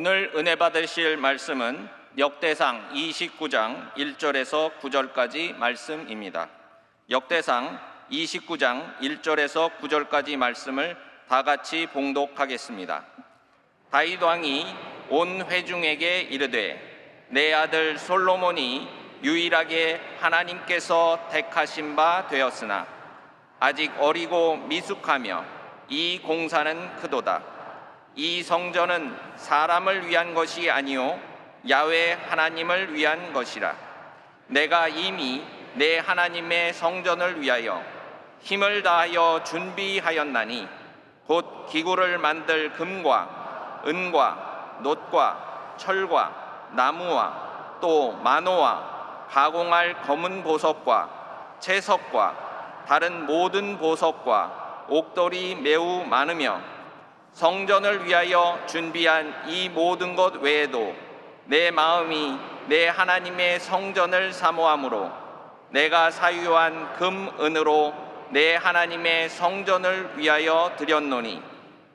오늘 은혜 받으실 말씀은 역대상 29장 1절에서 9절까지 말씀입니다. 역대상 29장 1절에서 9절까지 말씀을 다 같이 봉독하겠습니다. 다윗 왕이 온 회중에게 이르되 내 아들 솔로몬이 유일하게 하나님께서 택하신 바 되었으나 아직 어리고 미숙하며 이 공사는 크도다. 이 성전은 사람을 위한 것이 아니요 야훼 하나님을 위한 것이라. 내가 이미 내 하나님의 성전을 위하여 힘을 다하여 준비하였나니 곧 기구를 만들 금과 은과 놋과 철과 나무와 또 만호와 가공할 검은 보석과 채석과 다른 모든 보석과 옥돌이 매우 많으며 성전을 위하여 준비한 이 모든 것 외에도 내 마음이 내 하나님의 성전을 사모함으로 내가 사유한 금, 은으로 내 하나님의 성전을 위하여 드렸노니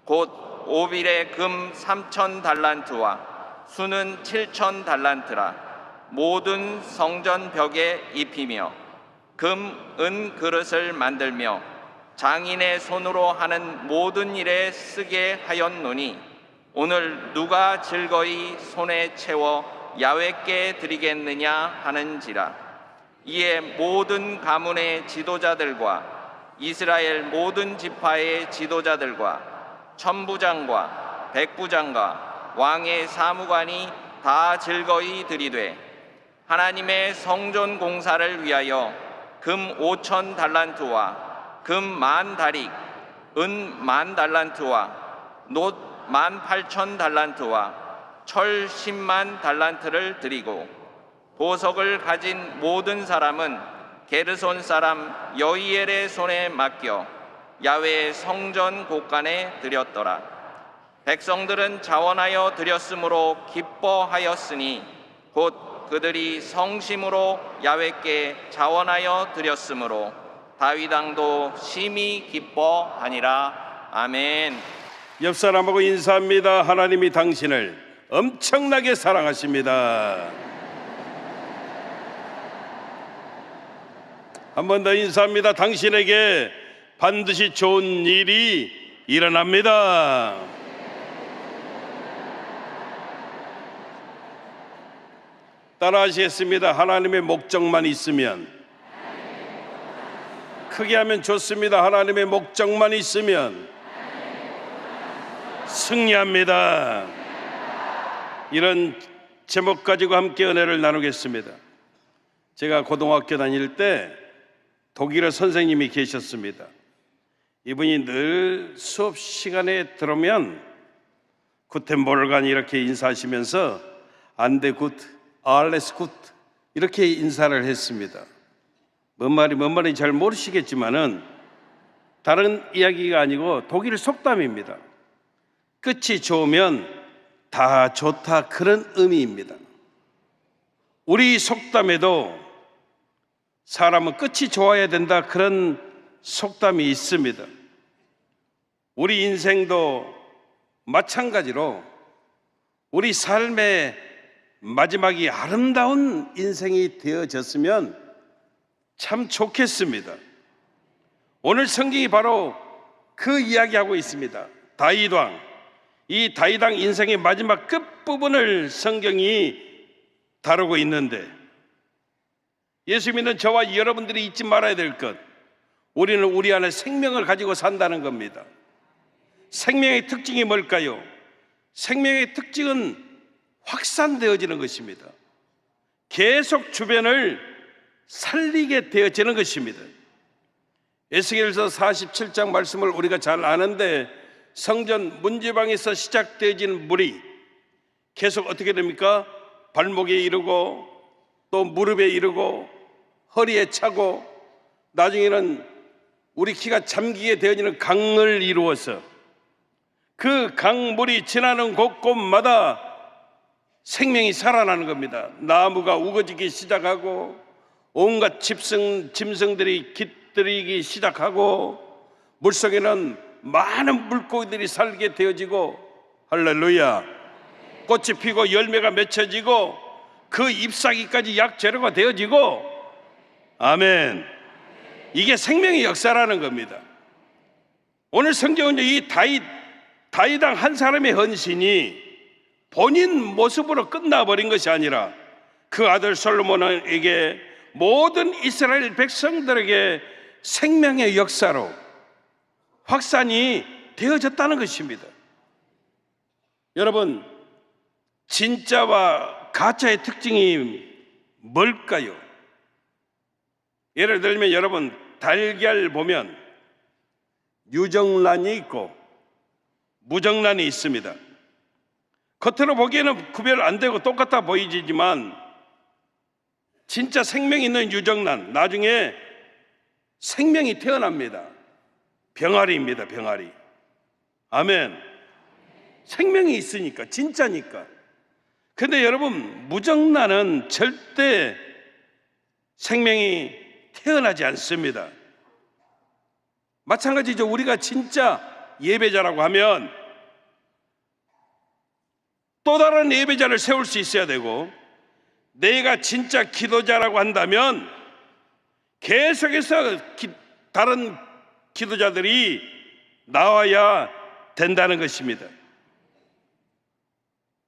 곧 오빌의 금 3,000 달란트와 수는 7,000 달란트라. 모든 성전 벽에 입히며 금, 은 그릇을 만들며 장인의 손으로 하는 모든 일에 쓰게 하였노니 오늘 누가 즐거이 손에 채워 야훼께 드리겠느냐 하는지라. 이에 모든 가문의 지도자들과 이스라엘 모든 지파의 지도자들과 천부장과 백부장과 왕의 사무관이 다 즐거이 드리되 하나님의 성전 공사를 위하여 금 5,000 달란트와 금 10,000 다릭, 은 10,000 달란트와 놋 18,000 달란트와 철 100,000 달란트를 드리고 보석을 가진 모든 사람은 게르손 사람 여이엘의 손에 맡겨 야훼의 성전 곳간에 드렸더라. 백성들은 자원하여 드렸으므로 기뻐하였으니 곧 그들이 성심으로 야훼께 자원하여 드렸으므로 다윗 왕도 심히 기뻐하니라. 아멘. 옆 사람하고 인사합니다. 하나님이 당신을 엄청나게 사랑하십니다. 한 번 더 인사합니다. 당신에게 반드시 좋은 일이 일어납니다. 따라하시겠습니다. 하나님의 목적만 있으면, 크게 하면 좋습니다. 하나님의 목적만 있으면 승리합니다. 이런 제목 가지고 함께 은혜를 나누겠습니다. 제가 고등학교 다닐 때 독일어 선생님이 계셨습니다. 이분이 늘 수업 시간에 들어오면 구텐 모르간 이렇게 인사하시면서 안데 굿, 알레스 굿 이렇게 인사를 했습니다. 뭔 말인지 잘 모르시겠지만은 다른 이야기가 아니고 독일 속담입니다. 끝이 좋으면 다 좋다, 그런 의미입니다. 우리 속담에도 사람은 끝이 좋아야 된다, 그런 속담이 있습니다. 우리 인생도 마찬가지로 우리 삶의 마지막이 아름다운 인생이 되어졌으면 참 좋겠습니다. 오늘 성경이 바로 그 이야기하고 있습니다. 다윗 왕, 이 다윗 왕 인생의 마지막 끝부분을 성경이 다루고 있는데, 예수 믿는 저와 여러분들이 잊지 말아야 될 것, 우리는 우리 안에 생명을 가지고 산다는 겁니다. 생명의 특징이 뭘까요? 생명의 특징은 확산되어지는 것입니다. 계속 주변을 살리게 되어지는 것입니다. 에스겔서 47장 말씀을 우리가 잘 아는데, 성전 문지방에서 시작되어진 물이 계속 어떻게 됩니까? 발목에 이르고 또 무릎에 이르고 허리에 차고 나중에는 우리 키가 잠기게 되어지는 강을 이루어서 그 강물이 지나는 곳곳마다 생명이 살아나는 겁니다. 나무가 우거지기 시작하고 온갖 짐승들이 깃들이기 시작하고 물속에는 많은 물고기들이 살게 되어지고, 할렐루야, 꽃이 피고 열매가 맺혀지고 그 잎사귀까지 약 재료가 되어지고, 아멘. 이게 생명의 역사라는 겁니다. 오늘 성경은 이 다윗왕 한 사람의 헌신이 본인 모습으로 끝나버린 것이 아니라 그 아들 솔로몬에게 모든 이스라엘 백성들에게 생명의 역사로 확산이 되어졌다는 것입니다. 여러분, 진짜와 가짜의 특징이 뭘까요? 예를 들면 여러분, 달걀 보면 유정란이 있고 무정란이 있습니다. 겉으로 보기에는 구별 안 되고 똑같아 보이지만 진짜 생명이 있는 유정란, 나중에 생명이 태어납니다. 병아리입니다. 병아리. 아멘. 생명이 있으니까, 진짜니까. 근데 여러분, 무정란은 절대 생명이 태어나지 않습니다. 마찬가지죠. 우리가 진짜 예배자라고 하면 또 다른 예배자를 세울 수 있어야 되고, 내가 진짜 기도자라고 한다면 계속해서 다른 기도자들이 나와야 된다는 것입니다.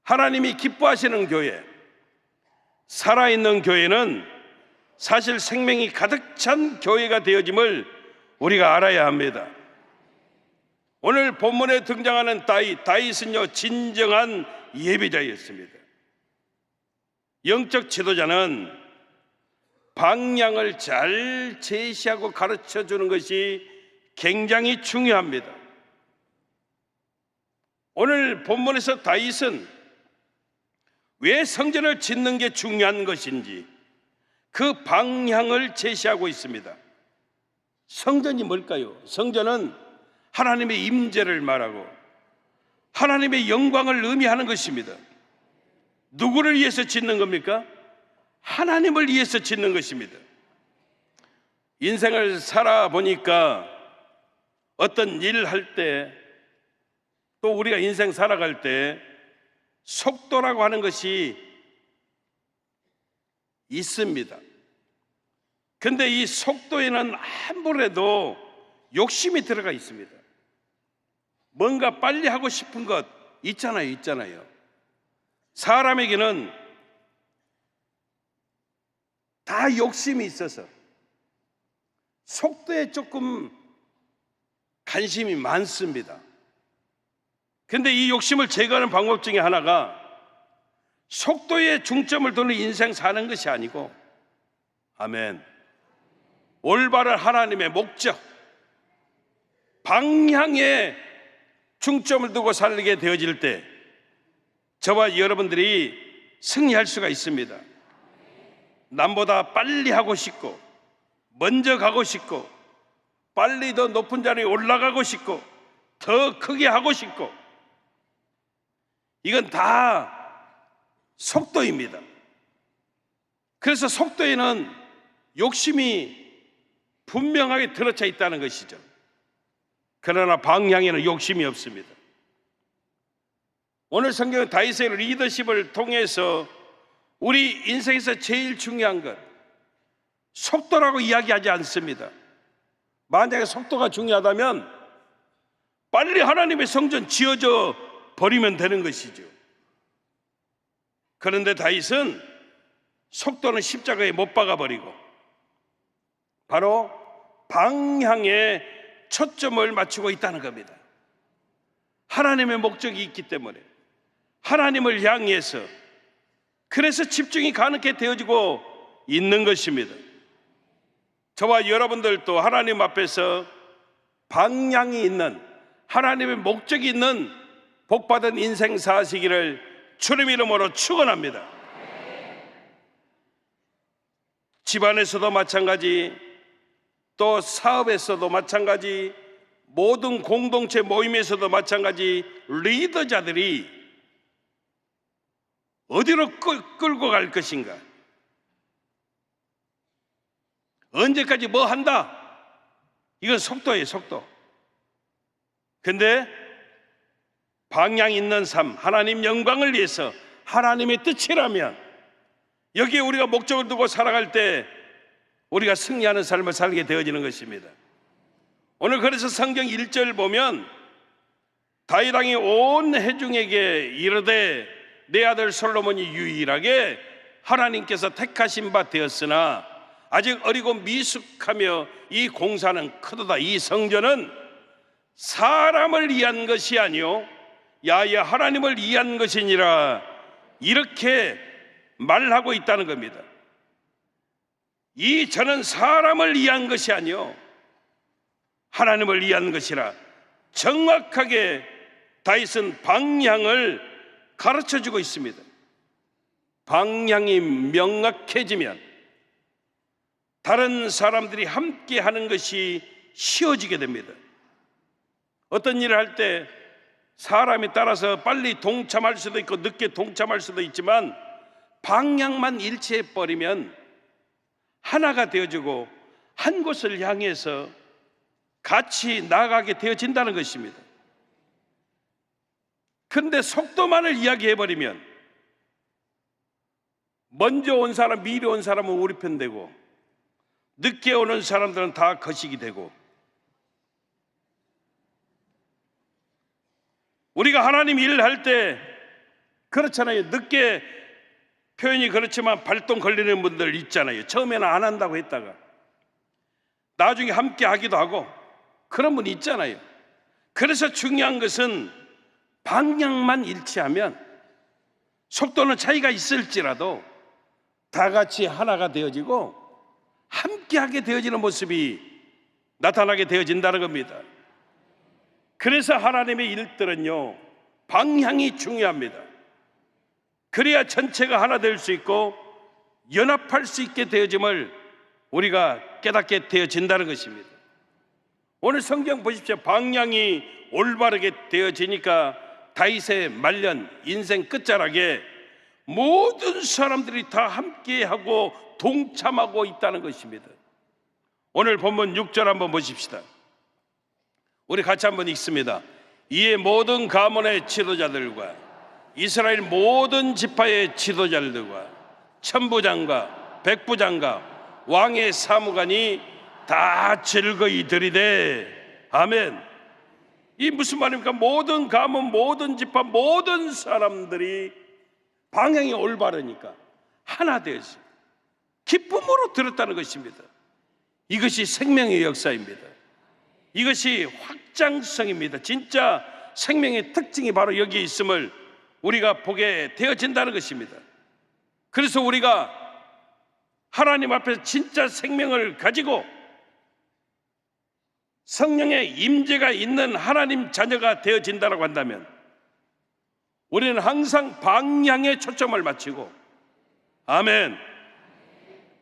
하나님이 기뻐하시는 교회, 살아있는 교회는 사실 생명이 가득 찬 교회가 되어짐을 우리가 알아야 합니다. 오늘 본문에 등장하는 다윗은요, 진정한 예배자였습니다. 영적 지도자는 방향을 잘 제시하고 가르쳐 주는 것이 굉장히 중요합니다. 오늘 본문에서 다윗은 왜 성전을 짓는 게 중요한 것인지 그 방향을 제시하고 있습니다. 성전이 뭘까요? 성전은 하나님의 임재를 말하고 하나님의 영광을 의미하는 것입니다. 누구를 위해서 짓는 겁니까? 하나님을 위해서 짓는 것입니다. 인생을 살아보니까 어떤 일 할 때, 또 우리가 인생 살아갈 때 속도라고 하는 것이 있습니다. 근데 이 속도에는 아무래도 욕심이 들어가 있습니다. 뭔가 빨리 하고 싶은 것 있잖아요. 사람에게는 다 욕심이 있어서 속도에 조금 관심이 많습니다. 근데 이 욕심을 제거하는 방법 중에 하나가 속도에 중점을 두는 인생 사는 것이 아니고, 아멘, 올바른 하나님의 목적, 방향에 중점을 두고 살게 되어질 때 저와 여러분들이 승리할 수가 있습니다. 남보다 빨리 하고 싶고, 먼저 가고 싶고, 빨리 더 높은 자리에 올라가고 싶고, 더 크게 하고 싶고, 이건 다 속도입니다. 그래서 속도에는 욕심이 분명하게 들어차 있다는 것이죠. 그러나 방향에는 욕심이 없습니다. 오늘 성경은 다윗의 리더십을 통해서 우리 인생에서 제일 중요한 것, 속도라고 이야기하지 않습니다. 만약에 속도가 중요하다면 빨리 하나님의 성전 지어져 버리면 되는 것이죠. 그런데 다윗은 속도는 십자가에 못 박아버리고 바로 방향에 초점을 맞추고 있다는 겁니다. 하나님의 목적이 있기 때문에 하나님을 향해서, 그래서 집중이 가능하게 되어지고 있는 것입니다. 저와 여러분들도 하나님 앞에서 방향이 있는, 하나님의 목적이 있는 복받은 인생 사시기를 주님 이름으로 축원합니다. 집안에서도 마찬가지, 또 사업에서도 마찬가지, 모든 공동체 모임에서도 마찬가지, 리더자들이 어디로 끌고 갈 것인가, 언제까지 뭐 한다, 이건 속도예요, 속도. 근데 방향 있는 삶, 하나님 영광을 위해서 하나님의 뜻이라면 여기에 우리가 목적을 두고 살아갈 때 우리가 승리하는 삶을 살게 되어지는 것입니다. 오늘 그래서 성경 1절 보면 다윗 왕이 온 회중에게 이르되 내 아들 솔로몬이 유일하게 하나님께서 택하신 바 되었으나 아직 어리고 미숙하며 이 공사는 크도다. 이 성전은 사람을 위한 것이 아니요 야외 하나님을 위한 것이니라, 이렇게 말하고 있다는 겁니다. 이 전은 사람을 위한 것이 아니요 하나님을 위한 것이라 정확하게 다윗은 방향을 가르쳐주고 있습니다. 방향이 명확해지면 다른 사람들이 함께 하는 것이 쉬워지게 됩니다. 어떤 일을 할 때 사람에 따라서 빨리 동참할 수도 있고 늦게 동참할 수도 있지만 방향만 일치해 버리면 하나가 되어지고 한 곳을 향해서 같이 나아가게 되어진다는 것입니다. 그런데 속도만을 이야기해 버리면 먼저 온 사람, 미리 온 사람은 우리 편 되고 늦게 오는 사람들은 다 거식이 되고, 우리가 하나님 일을 할 때 그렇잖아요. 늦게, 표현이 그렇지만 발동 걸리는 분들 있잖아요. 처음에는 안 한다고 했다가 나중에 함께 하기도 하고 그런 분 있잖아요. 그래서 중요한 것은 방향만 일치하면 속도는 차이가 있을지라도 다 같이 하나가 되어지고 함께 하게 되어지는 모습이 나타나게 되어진다는 겁니다. 그래서 하나님의 일들은요, 방향이 중요합니다. 그래야 전체가 하나 될 수 있고 연합할 수 있게 되어짐을 우리가 깨닫게 되어진다는 것입니다. 오늘 성경 보십시오. 방향이 올바르게 되어지니까 다윗의 말년 인생 끝자락에 모든 사람들이 다 함께하고 동참하고 있다는 것입니다. 오늘 본문 6절 한번 보십시다. 우리 같이 한번 읽습니다. 이에 모든 가문의 지도자들과 이스라엘 모든 지파의 지도자들과 천부장과 백부장과 왕의 사무관이 다 즐거이 들이되 아멘. 이 무슨 말입니까? 모든 가문, 모든 지파, 모든 사람들이 방향이 올바르니까 하나 되어서 기쁨으로 들었다는 것입니다. 이것이 생명의 역사입니다. 이것이 확장성입니다. 진짜 생명의 특징이 바로 여기에 있음을 우리가 보게 되어진다는 것입니다. 그래서 우리가 하나님 앞에서 진짜 생명을 가지고 성령의 임재가 있는 하나님 자녀가 되어진다고 한다면 우리는 항상 방향에 초점을 맞추고, 아멘,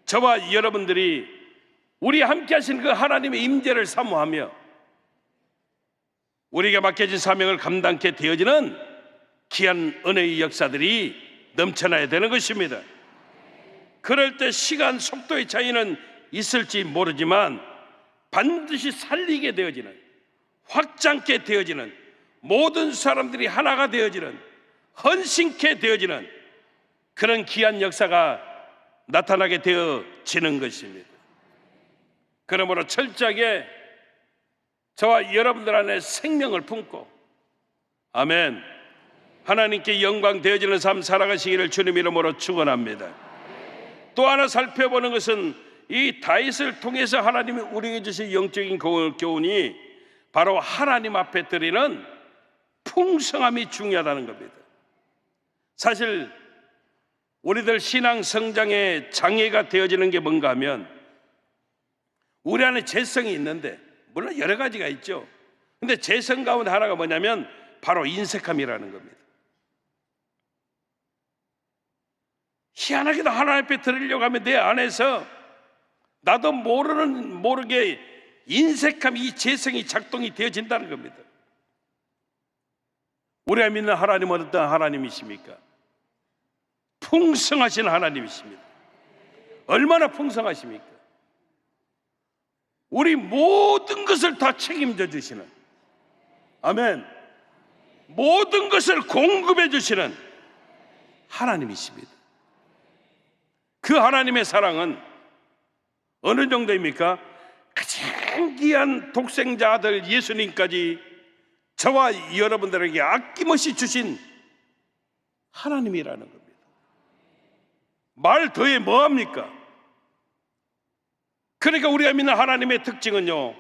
저와 여러분들이 우리 함께 하신 그 하나님의 임재를 사모하며 우리에게 맡겨진 사명을 감당케 되어지는 귀한 은혜의 역사들이 넘쳐나야 되는 것입니다. 그럴 때 시간 속도의 차이는 있을지 모르지만 반드시 살리게 되어지는, 확장케 되어지는, 모든 사람들이 하나가 되어지는, 헌신케 되어지는 그런 귀한 역사가 나타나게 되어지는 것입니다. 그러므로 철저하게 저와 여러분들 안에 생명을 품고, 아멘, 하나님께 영광 되어지는 삶 살아가시기를 주님 이름으로 축원합니다. 또 하나 살펴보는 것은 이 다윗을 통해서 하나님이 우리에게 주신 영적인 교훈이 바로 하나님 앞에 드리는 풍성함이 중요하다는 겁니다. 사실 우리들 신앙 성장의 장애가 되어지는 게 뭔가 하면 우리 안에 재성이 있는데, 물론 여러 가지가 있죠. 근데 재성 가운데 하나가 뭐냐면 바로 인색함이라는 겁니다. 희한하게도 하나님 앞에 드리려고 하면 내 안에서 나도 모르게 인색함, 이 재성이 작동이 되어진다는 겁니다. 우리가 믿는 하나님은 어떤 하나님이십니까? 풍성하신 하나님이십니다. 얼마나 풍성하십니까? 우리 모든 것을 다 책임져 주시는, 아멘, 모든 것을 공급해 주시는 하나님이십니다. 그 하나님의 사랑은 어느 정도입니까? 가장 귀한 독생자 아들 예수님까지 저와 여러분들에게 아낌없이 주신 하나님이라는 겁니다. 말 더해 뭐합니까? 그러니까 우리가 믿는 하나님의 특징은요,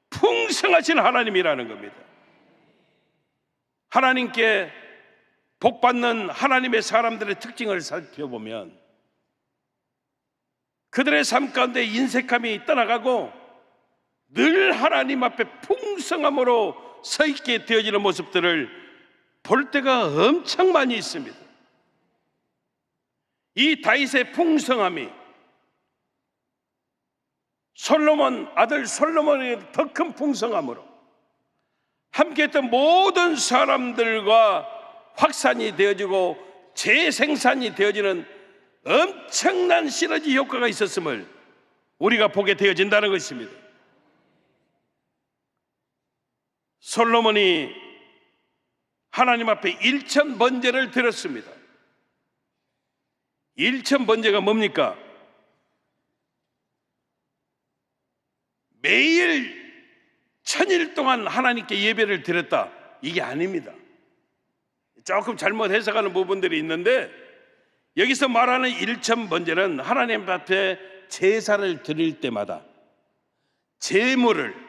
풍성하신 하나님이라는 겁니다. 하나님께 복받는 하나님의 사람들의 특징을 살펴보면 그들의 삶 가운데 인색함이 떠나가고 늘 하나님 앞에 풍성함으로 서 있게 되어지는 모습들을 볼 때가 엄청 많이 있습니다. 이 다윗의 풍성함이 솔로몬 아들 솔로몬의 더 큰 풍성함으로 함께했던 모든 사람들과 확산이 되어지고 재생산이 되어지는 엄청난 시너지 효과가 있었음을 우리가 보게 되어진다는 것입니다. 솔로몬이 하나님 앞에 1000번제를 드렸습니다. 1000번제가 뭡니까? 매일 1000일 동안 하나님께 예배를 드렸다, 이게 아닙니다. 조금 잘못 해석하는 부분들이 있는데, 여기서 말하는 1000번제는 하나님 앞에 제사를 드릴 때마다 제물을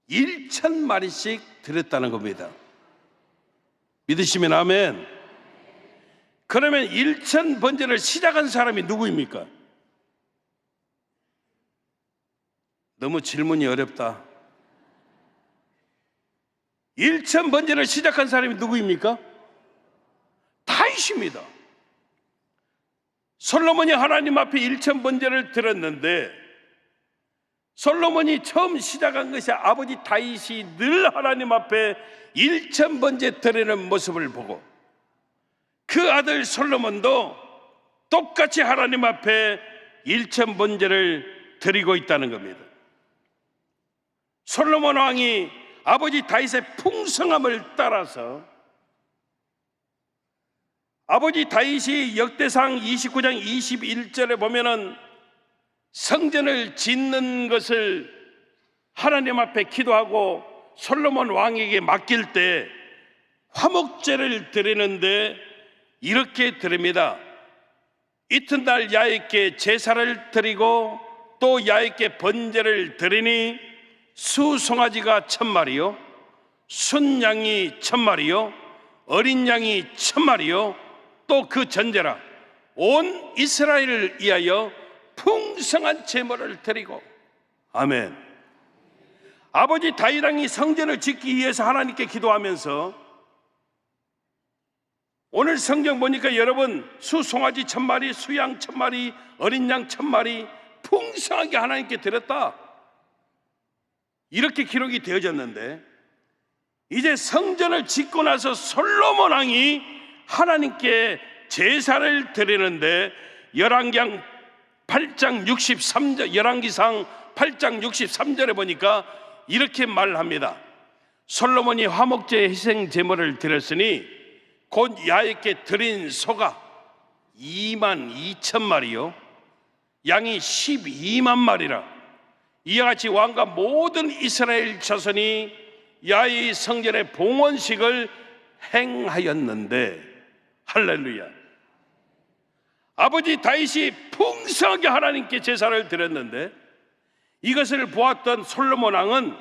1000마리씩 드렸다는 겁니다. 믿으시면 아멘. 그러면 1000번제를 시작한 사람이 누구입니까? 너무 질문이 어렵다. 1000번제를 시작한 사람이 누구입니까? 다윗입니다. 솔로몬이 하나님 앞에 1000번제를 드렸는데, 솔로몬이 처음 시작한 것이 아버지 다윗이 늘 하나님 앞에 1000번제 드리는 모습을 보고 그 아들 솔로몬도 똑같이 하나님 앞에 1000번제를 드리고 있다는 겁니다. 솔로몬 왕이 아버지 다윗의 풍성함을 따라서 아버지 다윗이 역대상 29장 21절에 보면은 성전을 짓는 것을 하나님 앞에 기도하고 솔로몬 왕에게 맡길 때 화목제를 드리는데 이렇게 드립니다. 이튿날 야훼께 제사를 드리고 또 야훼께 번제를 드리니 수송아지가 1000마리요, 순양이 1000마리요, 어린 양이 1000마리요, 또 그 전제라 온 이스라엘을 위하여 풍성한 제물을 드리고. 아멘. 아버지 다윗 왕이 성전을 짓기 위해서 하나님께 기도하면서, 오늘 성경 보니까 여러분, 수송아지 1000마리, 수양 1000마리, 어린 양 1000마리 풍성하게 하나님께 드렸다, 이렇게 기록이 되어졌는데, 이제 성전을 짓고 나서 솔로몬 왕이 하나님께 제사를 드리는데 열왕기상 8장 63절, 열왕기상 8장 63절에 보니까 이렇게 말합니다. 솔로몬이 화목제 희생 제물을 드렸으니 곧 야훼께 드린 소가 22,000마리요, 양이 12만 마리라. 이와 같이 왕과 모든 이스라엘 자손이 야훼 성전의 봉헌식을 행하였는데, 할렐루야. 아버지 다윗이 풍성하게 하나님께 제사를 드렸는데 이것을 보았던 솔로몬 왕은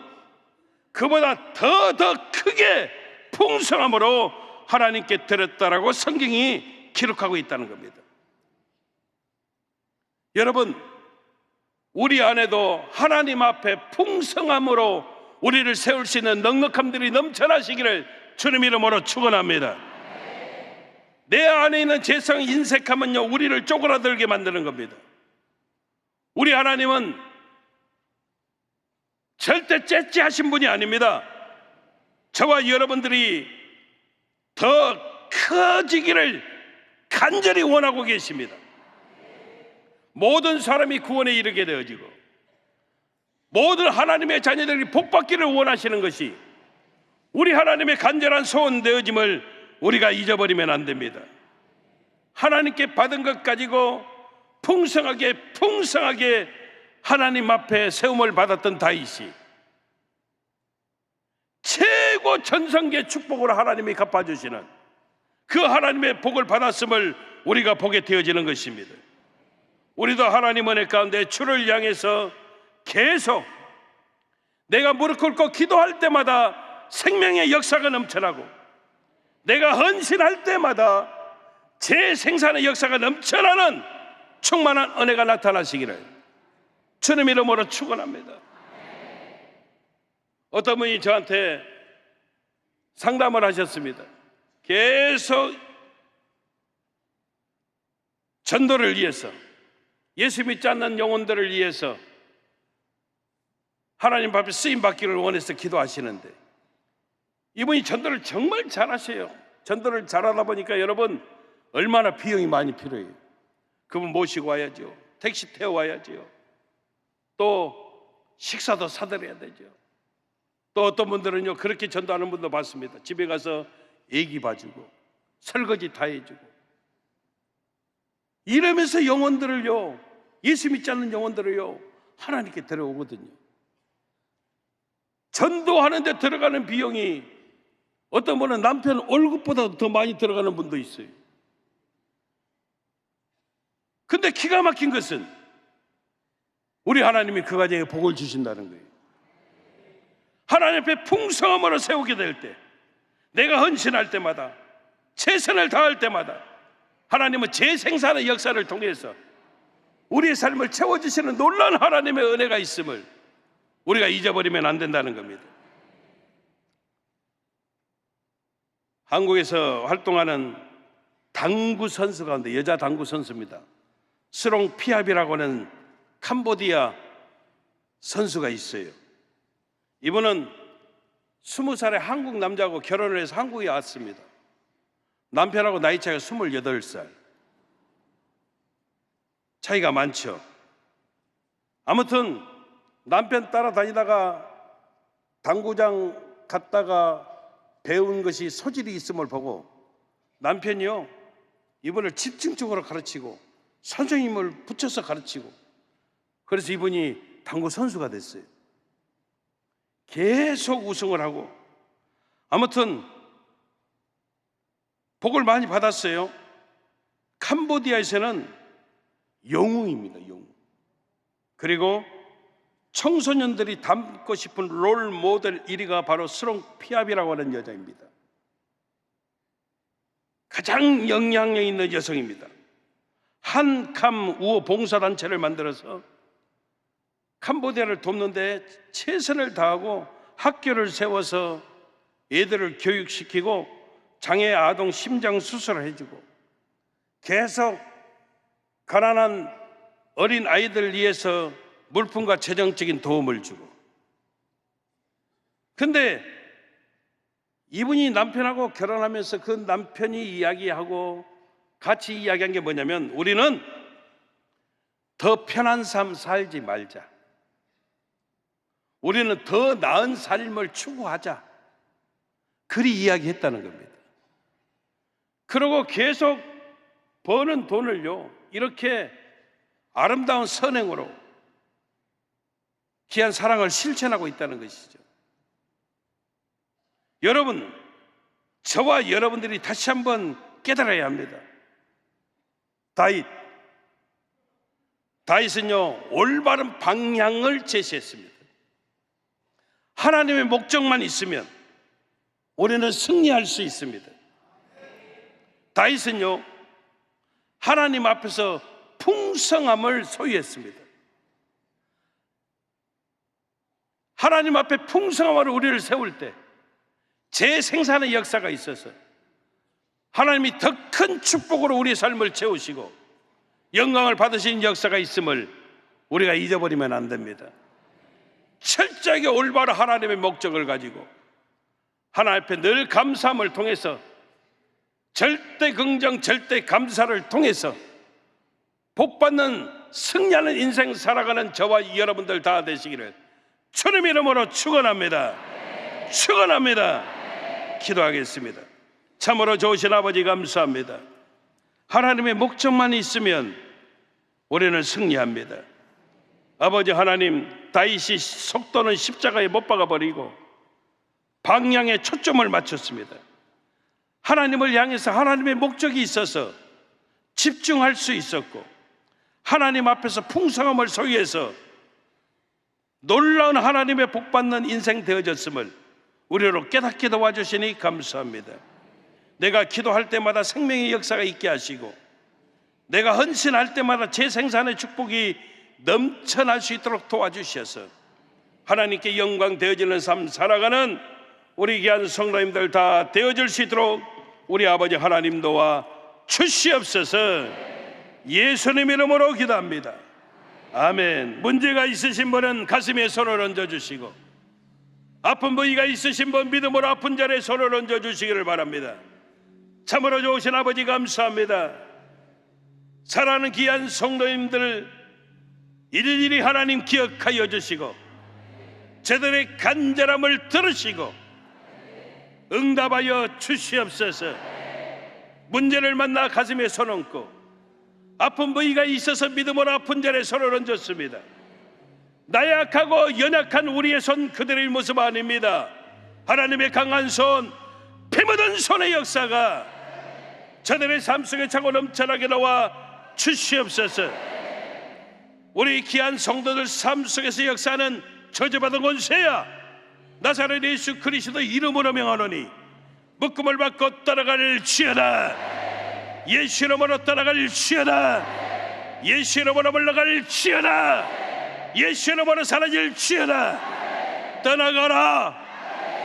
그보다 더 크게 풍성함으로 하나님께 드렸다라고 성경이 기록하고 있다는 겁니다. 여러분, 우리 안에도 하나님 앞에 풍성함으로 우리를 세울 수 있는 넉넉함들이 넘쳐나시기를 주님 이름으로 축원합니다. 내 안에 있는 죄성 인색함은요, 우리를 쪼그라들게 만드는 겁니다. 우리 하나님은 절대 째째하신 분이 아닙니다. 저와 여러분들이 더 커지기를 간절히 원하고 계십니다. 모든 사람이 구원에 이르게 되어지고 모든 하나님의 자녀들이 복받기를 원하시는 것이 우리 하나님의 간절한 소원 되어짐을 우리가 잊어버리면 안 됩니다. 하나님께 받은 것 가지고 풍성하게 하나님 앞에 세움을 받았던 다윗이 최고 전성기의 축복으로 하나님이 갚아주시는 그 하나님의 복을 받았음을 우리가 보게 되어지는 것입니다. 우리도 하나님 은혜 가운데 주를 향해서 계속 내가 무릎 꿇고 기도할 때마다 생명의 역사가 넘쳐나고, 내가 헌신할 때마다 재생산의 역사가 넘쳐나는 충만한 은혜가 나타나시기를 주님 이름으로 축원합니다. 어떤 분이 저한테 상담을 하셨습니다. 계속 전도를 위해서, 예수 믿지 않는 영혼들을 위해서 하나님 앞에 쓰임 받기를 원해서 기도하시는데, 이분이 전도를 정말 잘하셔요. 전도를 잘하다 보니까 여러분 얼마나 비용이 많이 필요해요. 그분 모시고 와야죠. 택시 태워와야죠. 또 식사도 사드려야 되죠. 또 어떤 분들은요, 그렇게 전도하는 분도 봤습니다. 집에 가서 애기 봐주고 설거지 다 해주고 이러면서 영혼들을요, 예수 믿지 않는 영혼들을요 하나님께 데려오거든요. 전도하는 데 들어가는 비용이 어떤 분은 남편 월급보다 더 많이 들어가는 분도 있어요. 근데 기가 막힌 것은 우리 하나님이 그 가정에 복을 주신다는 거예요. 하나님 앞에 풍성함으로 세우게 될 때, 내가 헌신할 때마다, 최선을 다할 때마다 하나님은 재생산의 역사를 통해서 우리의 삶을 채워주시는 놀라운 하나님의 은혜가 있음을 우리가 잊어버리면 안 된다는 겁니다. 한국에서 활동하는 당구 선수 가운데 여자 당구 선수입니다. 스롱 피압이라고 하는 캄보디아 선수가 있어요. 이분은 20살의 한국 남자하고 결혼을 해서 한국에 왔습니다. 남편하고 나이 차이가 28살. 차이가 많죠. 아무튼 남편 따라다니다가 당구장 갔다가 배운 것이 소질이 있음을 보고 남편이요, 이분을 집중적으로 가르치고 선생님을 붙여서 가르치고, 그래서 이분이 당구 선수가 됐어요. 계속 우승을 하고, 아무튼 복을 많이 받았어요. 캄보디아에서는 영웅입니다, 영웅. 그리고 청소년들이 닮고 싶은 롤 모델 1위가 바로 스롱 피압이라고 하는 여자입니다. 가장 영향력 있는 여성입니다. 한캄 우호 봉사단체를 만들어서 캄보디아를 돕는 데 최선을 다하고 학교를 세워서 애들을 교육시키고 장애 아동 심장 수술을 해주고, 계속 가난한 어린 아이들 위해서 물품과 재정적인 도움을 주고. 근데 이분이 남편하고 결혼하면서 그 남편이 이야기하고 같이 이야기한 게 뭐냐면, 우리는 더 편한 삶 살지 말자, 우리는 더 나은 삶을 추구하자, 그리 이야기했다는 겁니다. 그리고 계속 버는 돈을요 이렇게 아름다운 선행으로 귀한 사랑을 실천하고 있다는 것이죠. 여러분, 저와 여러분들이 다시 한번 깨달아야 합니다. 다윗은요 올바른 방향을 제시했습니다. 하나님의 목적만 있으면 우리는 승리할 수 있습니다. 다윗은요 하나님 앞에서 풍성함을 소유했습니다. 하나님 앞에 풍성함으로 우리를 세울 때 재생산의 역사가 있어서 하나님이 더 큰 축복으로 우리의 삶을 채우시고 영광을 받으신 역사가 있음을 우리가 잊어버리면 안 됩니다. 철저하게 올바른 하나님의 목적을 가지고 하나님 앞에 늘 감사함을 통해서, 절대 긍정, 절대 감사를 통해서 복받는 승리하는 인생 살아가는 저와 여러분들 다 되시기를 주님 이름으로 축원합니다. 축원합니다. 기도하겠습니다. 참으로 좋으신 아버지 감사합니다. 하나님의 목적만 있으면 우리는 승리합니다. 아버지 하나님, 다윗이 속도는 십자가에 못 박아버리고 방향에 초점을 맞췄습니다. 하나님을 향해서 하나님의 목적이 있어서 집중할 수 있었고, 하나님 앞에서 풍성함을 소유해서 놀라운 하나님의 복받는 인생 되어졌음을 우리로 깨닫게 도와주시니 감사합니다. 내가 기도할 때마다 생명의 역사가 있게 하시고, 내가 헌신할 때마다 재생산의 축복이 넘쳐날 수 있도록 도와주셔서 하나님께 영광 되어지는 삶 살아가는 우리 귀한 성도님들 다 되어질 수 있도록 우리 아버지 하나님 도와 주시옵소서. 예수님 이름으로 기도합니다. 아멘. 문제가 있으신 분은 가슴에 손을 얹어주시고, 아픈 부위가 있으신 분 믿음으로 아픈 자리에 손을 얹어주시기를 바랍니다. 참으로 좋으신 아버지 감사합니다. 사랑하는 귀한 성도님들 일일이 하나님 기억하여 주시고, 저들의 간절함을 들으시고 응답하여 주시옵소서. 문제를 만나 가슴에 손 얹고, 아픈 부위가 있어서 믿음으로 아픈 자리에 손을 얹었습니다. 나약하고 연약한 우리의 손 그들의 모습 아닙니다. 하나님의 강한 손, 피 묻은 손의 역사가 저들의 삶 속에 차고 넘쳐나게 나와 주시옵소서. 우리 귀한 성도들 삶 속에서 역사하는 저주받은 권세야, 나사렛 예수 그리스도 이름으로 명하노니 묶음을 받고 따라갈지어다. 예수 이름으로 따라갈지어다. 예수 이름으로 물러갈지어다. 예수 이름으로 사라질지어다. 떠나가라,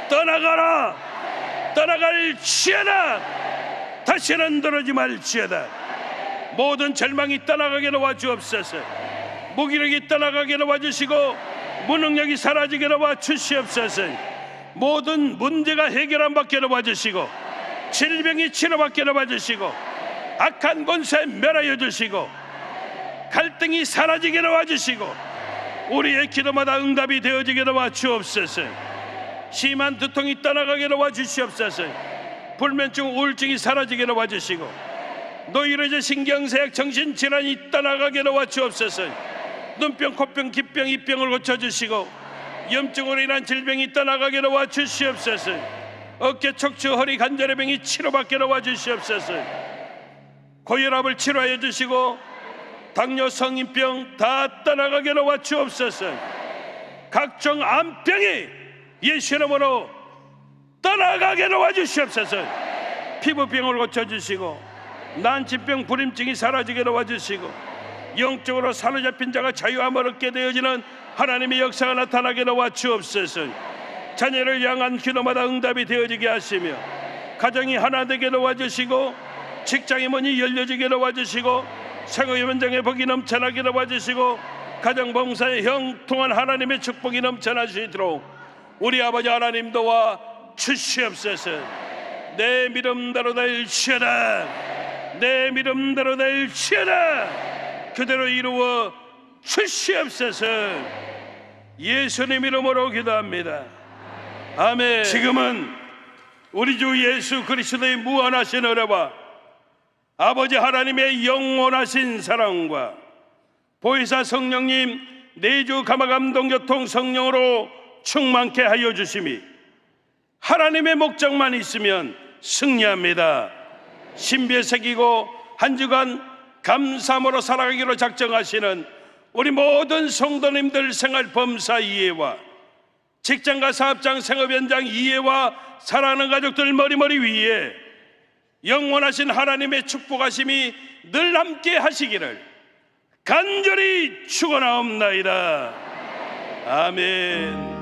떠나가라, 떠나갈지어다. 다시는 들어오지 말지어다. 모든 절망이 떠나가게 도와주옵소서. 무기력이 떠나가게 도와주시고 무능력이 사라지게 도와주시옵소서. 모든 문제가 해결함 받게 도와주시고 질병이 치료받게 도와주시고 악한 권세 멸하여 주시고 갈등이 사라지게 도와주시고 우리의 기도마다 응답이 되어지게 도와주옵소서. 심한 두통이 떠나가게 도와주시옵소서. 불면증 우울증이 사라지게 도와주시고 노이로제 신경쇠약 정신질환이 떠나가게 도와주옵소서. 눈병, 코병, 기병, 입병을 고쳐주시고 염증으로 인한 질병이 떠나가게 도와주시옵소서. 어깨, 척추, 허리, 관절의 병이 치료받게 도와주시옵소서. 고혈압을 치료하여 주시고 당뇨, 성인병 다 떠나가게 도와주옵소서. 각종 암병이 예수 이름으로 떠나가게 도와주시옵소서. 피부병을 고쳐주시고 난치병, 불임증이 사라지게 도와주시고 영적으로 사로잡힌 자가 자유함을 얻게 되어지는 하나님의 역사가 나타나게 도와주옵소서. 자녀를 향한 기도마다 응답이 되어지게 하시며 가정이 하나 되게 도와주시고 직장의 문이 열려지게 도와주시고 생업의 현장에 복이 넘쳐나게 도와주시고 가정 봉사에 형통한 하나님의 축복이 넘쳐날 수 있도록 우리 아버지 하나님 도와 주시옵소서. 내 믿음대로 될지어다. 내 믿음대로 될지어다. 그대로 이루어 주시옵소서. 예수님 이름으로 기도합니다. 아멘. 지금은 우리 주 예수 그리스도의 무한하신 은혜와 아버지 하나님의 영원하신 사랑과 보혜사 성령님 내주 감화감동교통 성령으로 충만케 하여 주심이 하나님의 목적만 있으면 승리합니다. 신비에 새기고 한 주간 감사함으로 살아가기로 작정하시는 우리 모든 성도님들 생활 범사 이해와 직장과 사업장 생업 현장 이해와 사랑하는 가족들 머리머리 위에 영원하신 하나님의 축복하심이 늘 함께 하시기를 간절히 축원하옵나이다. 아멘.